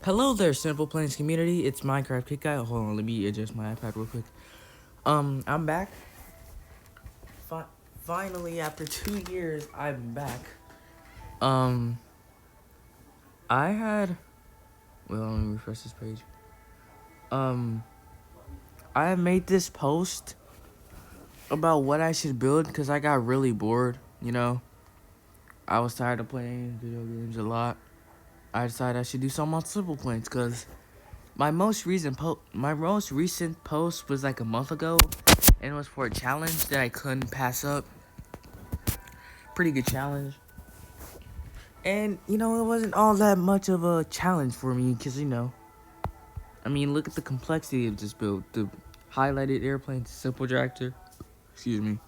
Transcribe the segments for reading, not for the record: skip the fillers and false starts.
Hello there, SimplePlanes community. It's Minecraft Kick Guy. Hold on, let me adjust my iPad real quick. I'm back. Finally, after 2 years, I'm back. Um, I had. Well, let me refresh this page. I made this post about what I should build because I got really bored. I was tired of playing video games a lot. I decided I should do something on SimplePlanes because my most recent post was like a month ago, and it was for a challenge that I couldn't pass up. Pretty good challenge. And, it wasn't all that much of a challenge for me because, look at the complexity of this build. The highlighted airplane, simple tractor. Excuse me.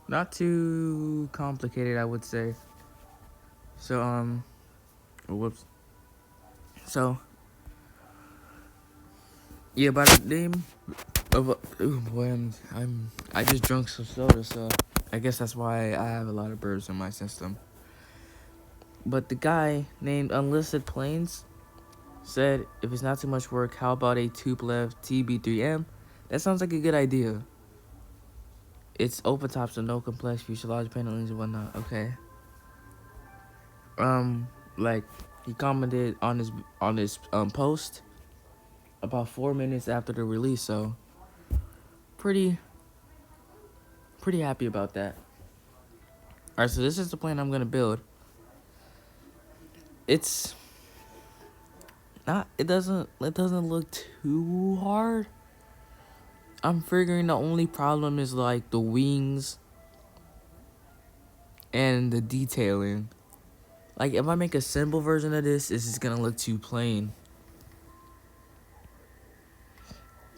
Not too complicated, I would say. So, whoops. So, yeah, by the name of, oh boy, I just drunk some soda, so I guess that's why I have a lot of burps in my system. But the guy named Unlisted Planes said, if it's not too much work, how about a Tupolev TB3M? That sounds like a good idea. It's open top, so no complex fuselage panelings and whatnot. Okay. Like he commented on his post about 4 minutes after the release, so pretty happy about that. All right, so this is the plane I'm gonna build. It's not. It doesn't look too hard. I'm figuring the only problem is like the wings and the detailing. Like if I make a simple version of this, it's just gonna look too plain.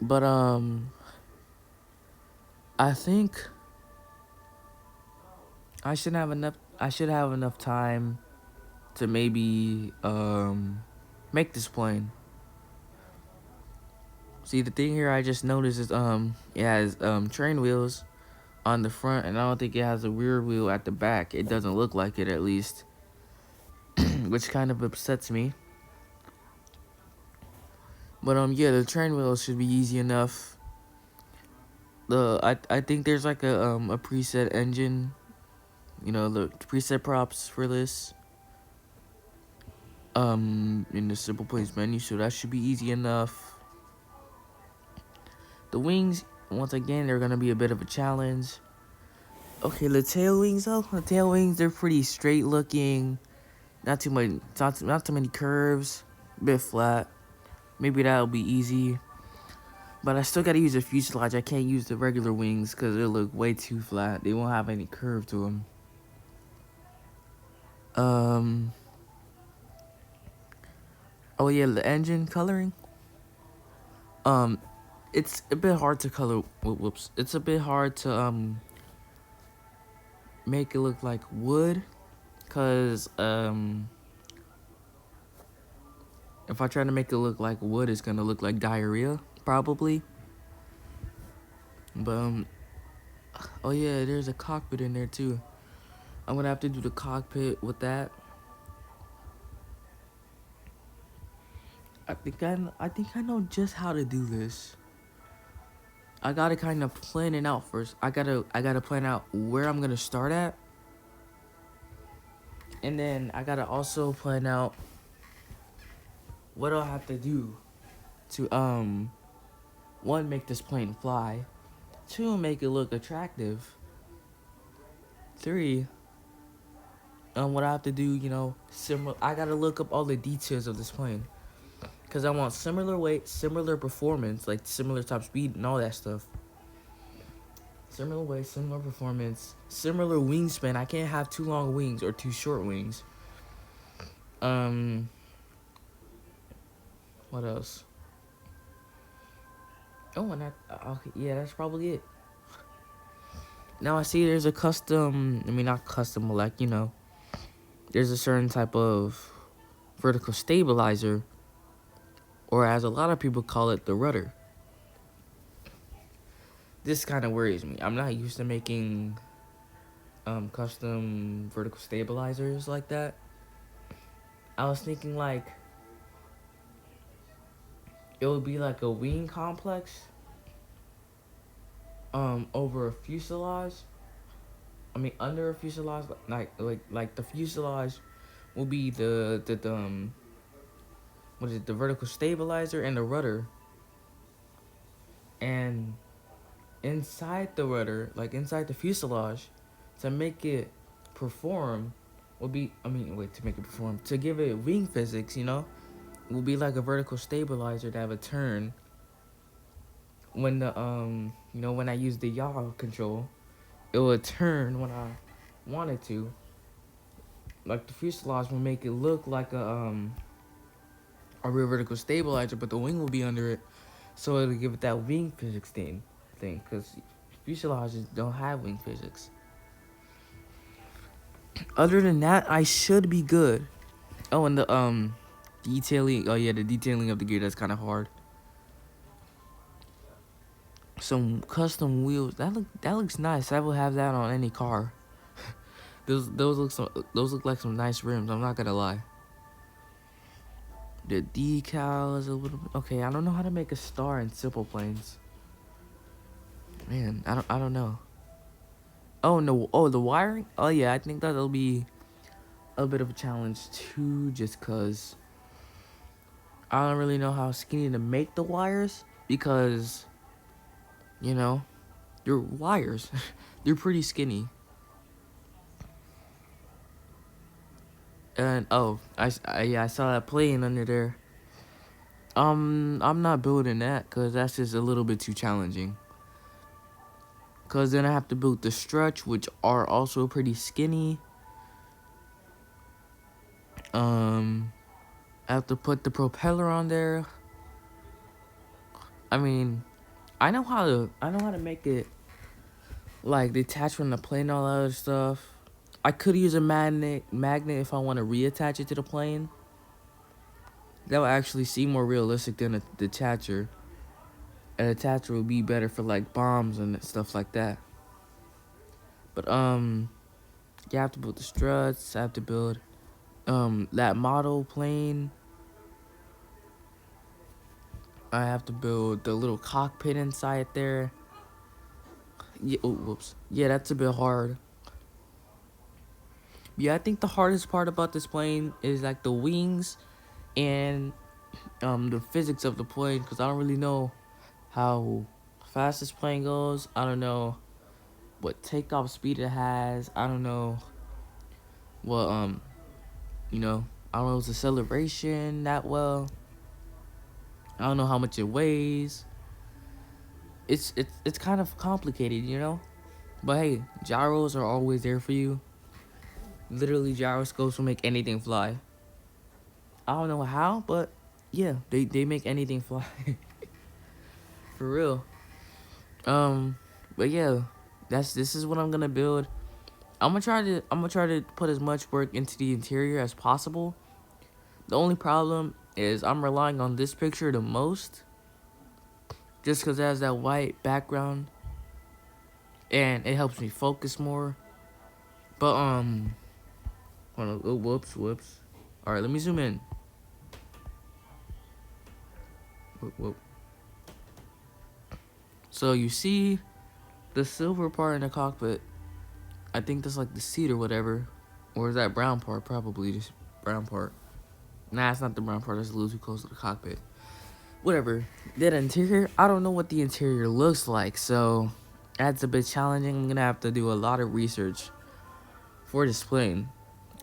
But I think I should have enough time to maybe make this plane. See, the thing here I just noticed is it has train wheels on the front, and I don't think it has a rear wheel at the back. It doesn't look like it, at least. Which kind of upsets me. But yeah, the train wheels should be easy enough. I think there's like a preset engine, the preset props for this in the SimplePlanes menu, so that should be easy enough. The wings, once again, they're gonna be a bit of a challenge. Okay, the tail wings though, they're pretty straight looking. Not too many curves, a bit flat. Maybe that'll be easy. But I still gotta use a fuselage. I can't use the regular wings because they look way too flat. They won't have any curve to them. Oh yeah, the engine coloring. It's a bit hard to color. Whoops. It's a bit hard to make it look like wood, cause if I try to make it look like wood, it's gonna look like diarrhea probably. But oh yeah, there's a cockpit in there too. I'm gonna have to do the cockpit with that. I think I know just how to do this. I gotta kind of plan it out first. I gotta plan out where I'm gonna start at, and then I gotta also plan out what I'll have to do to one, make this plane fly, two, make it look attractive, three, what I have to do, I gotta look up all the details of this plane. Because I want similar weight, similar performance, like similar top speed and all that stuff. Similar weight, similar performance, similar wingspan. I can't have too long wings or too short wings. What else? Oh, and okay, yeah, that's probably it. Now I see there's a custom, not custom, but like, there's a certain type of vertical stabilizer, or as a lot of people call it, the rudder. This kind of worries me. I'm not used to making custom vertical stabilizers like that. I was thinking like it would be like a wing complex over a fuselage. I mean under a fuselage, like the fuselage will be the what is it, the vertical stabilizer and the rudder, and inside the rudder, like inside the fuselage, to make it perform will be, I mean, wait, to make it perform, to give it wing physics, will be like a vertical stabilizer that would turn when when I use the yaw control, it would turn when I wanted to. Like the fuselage will make it look like a real vertical stabilizer, but the wing will be under it, so it'll give it that wing physics thing, because fuselages don't have wing physics. Other than that, I should be good. Oh, and the detailing. Oh yeah, the detailing of the gear, that's kind of hard. Some custom wheels. That looks nice. I will have that on any car. Those look like some nice rims. I'm not gonna lie. The decal is a little bit okay. I don't know how to make a star in SimplePlanes. Man, I don't know. Oh no. Oh, the wiring. Oh yeah, I think that'll be a bit of a challenge too, just cause I don't really know how skinny to make the wires, because your wires they're pretty skinny. And oh, yeah, I saw that plane under there. I'm not building that because that's just a little bit too challenging. Because then I have to build the struts, which are also pretty skinny. I have to put the propeller on there. I mean, I know how to make it like detach from the plane and all that other stuff. I could use a magnet if I want to reattach it to the plane. That would actually seem more realistic than a detacher. An attacher would be better for like bombs and stuff like that. But you have to build the struts. I have to build that model plane. I have to build the little cockpit inside there. Yeah, oh, whoops. Yeah, that's a bit hard. Yeah, I think the hardest part about this plane is like the wings and the physics of the plane, because I don't really know how fast this plane goes. I don't know what takeoff speed it has. I don't know what I don't know its acceleration that well. I don't know how much it weighs. It's kind of complicated. But hey, gyros are always there for you. Literally, gyroscopes will make anything fly. I don't know how, but yeah, they make anything fly. For real. But yeah, this is what I'm gonna build. I'm gonna try to put as much work into the interior as possible. The only problem is I'm relying on this picture the most, just because it has that white background and it helps me focus more. But hold on, oh, whoops. All right, let me zoom in. Whoop. So you see the silver part in the cockpit. I think that's like the seat or whatever. Or is that brown part? Probably just brown part. Nah, it's not the brown part. That's a little too close to the cockpit. Whatever. That interior, I don't know what the interior looks like. So that's a bit challenging. I'm going to have to do a lot of research for this plane.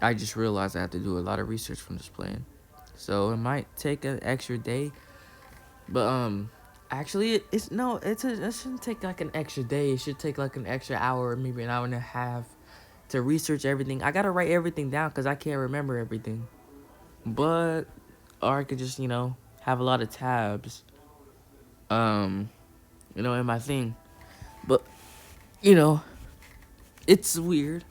I just realized I have to do a lot of research from this plane. So it might take an extra day. But actually it shouldn't take like an extra day. It should take like an extra hour, maybe an hour and a half to research everything. I gotta write everything down because I can't remember everything. But or I could just have a lot of tabs in my thing. But it's weird.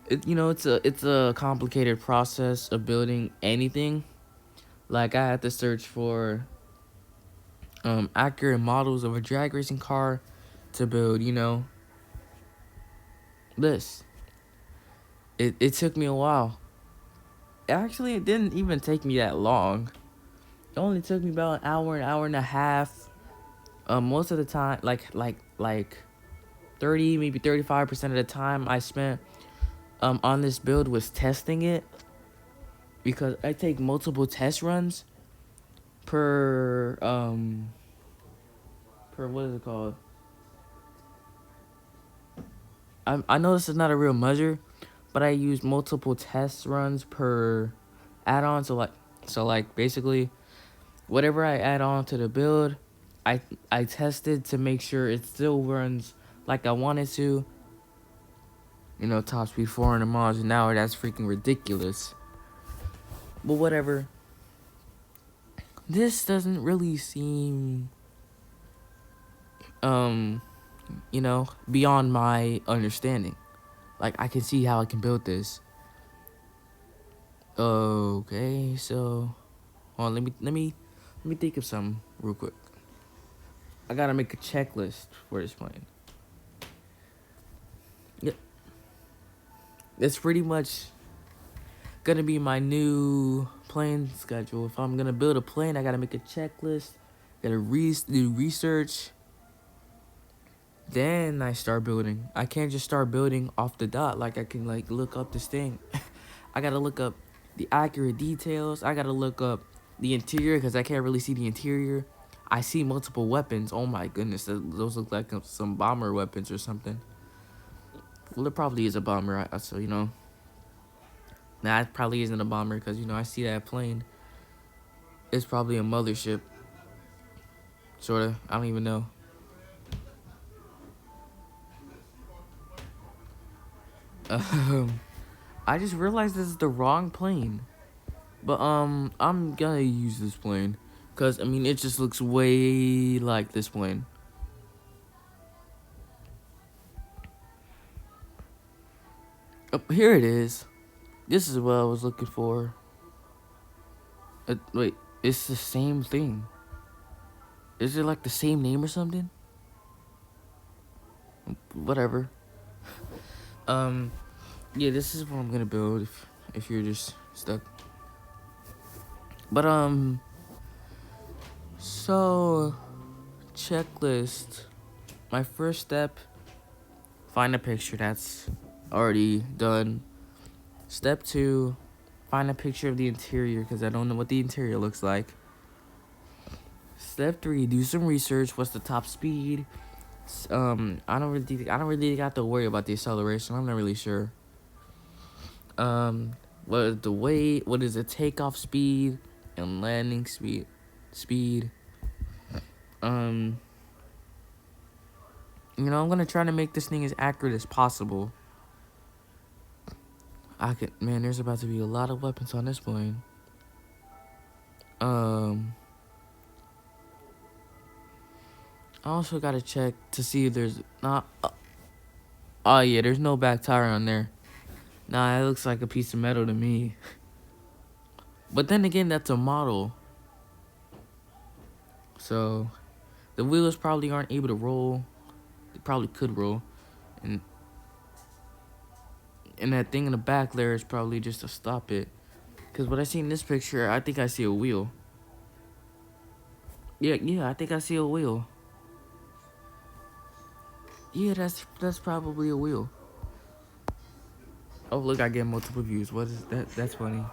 It's a complicated process of building anything. Like I had to search for accurate models of a drag racing car to build, this. It took me a while. Actually, it didn't even take me that long. It only took me about an hour and a half. Most of the time, like 30, maybe 35% of the time I spent on this build was testing it, because I take multiple test runs per what is it called? I know this is not a real measure, but I use multiple test runs per add-on. So like basically whatever I add on to the build, I I tested to make sure it still runs like I wanted to. You know, top speed 400 miles an hour. That's freaking ridiculous. But whatever. This doesn't really seem beyond my understanding. Like, I can see how I can build this. Okay, so hold on, let me think of something real quick. I gotta make a checklist for this plane. Yep. That's pretty much gonna be my new plane schedule. If I'm gonna build a plane, I gotta make a checklist, gotta do research. Then I start building. I can't just start building off the dot. Like, I can like look up this thing. I gotta look up the accurate details. I gotta look up the interior, because I can't really see the interior. I see multiple weapons. Oh my goodness, those look like some bomber weapons or something. Well, it probably is a bomber. So nah, it probably isn't a bomber, because I see that plane. It's probably a mothership. Sorta. I don't even know. I just realized this is the wrong plane. But I'm gonna use this plane, cause it just looks way like this plane. Oh, here it is. This is what I was looking for. Wait, it's the same thing. Is it like the same name or something? Whatever. Yeah, this is what I'm gonna build. If you're just stuck. But so checklist. My first step: find a picture. That's already done. Step 2: find a picture of the interior, because I don't know what the interior looks like. Step 3: do some research. What's the top speed? I don't really got to worry about the acceleration. I'm not really sure. What is the weight? What is the takeoff speed and landing speed? I'm gonna try to make this thing as accurate as possible. There's about to be a lot of weapons on this plane. I also gotta check to see if there's not. Oh yeah, there's no back tire on there. Nah, it looks like a piece of metal to me. But then again, that's a model. So the wheels probably aren't able to roll. They probably could roll. And that thing in the back there is probably just to stop it. Because what I see in this picture, I think I see a wheel. Yeah, I think I see a wheel. Yeah, that's probably a wheel. Oh, look, I get multiple views. What is that? That's funny.